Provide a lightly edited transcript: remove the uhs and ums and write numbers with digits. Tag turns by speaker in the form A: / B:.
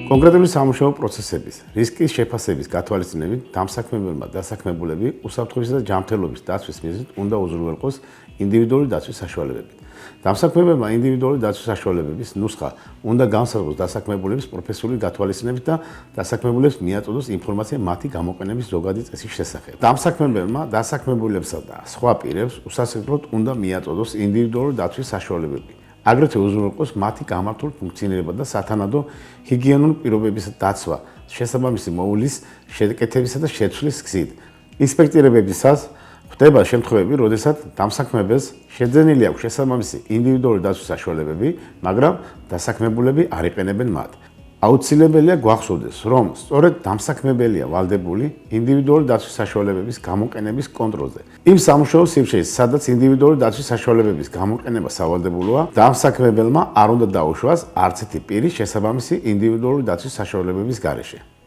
A: კონკრეტული სამუშაო პროცესების, რისკის შეფასების გათვალისწინებით დამსაქმებელმა დასაქმებულები უსაფრთხოებისა და ჯანმრთელობის დაცვის მიზნით უნდა უზრუნველყოს ინდივიდუალური დაცვის საშუალებები. დამსაქმებელმა ინდივიდუალური დაცვის საშუალებების ნუსხა უნდა განსაზღვროს დასაქმებულების პროფესიული გათვალისწინებით და დასაქმებულებს მიაწოდოს ინფორმაცია მათი გამოყენების ზოგადი წესის შესახებ. დამსაქმებელმა დასაქმებულებსა და სხვა პირებს უსასაკრებლოდ უნდა მიაწოდოს ინდივიდუალური დაცვის საშუალებები. აგრეთვე უზრუნველყოს მათი გამართულ ფუნქციონირება და სათანადო ჰიგიენური პირობების დაცვა შესაბამისი მოულის შეკეთებისა და შეცვლის გზით. ინსპექტირებებისას ხდება შემთხვევები, როდესაც დამსაქმებელს შეძენილი აქვს შესაბამისი ინდივიდუალური დაცვის საშუალებები, მაგრამ დასაქმებულები არ იყენებენ მათ. აუცილებელია გვახსოვდეს, რომ სწორედ დამსაქმებელია ვალდებული ინდივიდუალური დაცვის საშუალებების გამოყენების კონტროლზე. იმ სამუშაო სივრცეში, სადაც ინდივიდუალური დაცვის საშუალებების გამოყენება სავალდებულოა, დამსაქმებელმა არ უნდა დაუშვას არც ერთი პირი შესაბამისი ინდივიდუალური დაცვის საშუალებების გარეშე.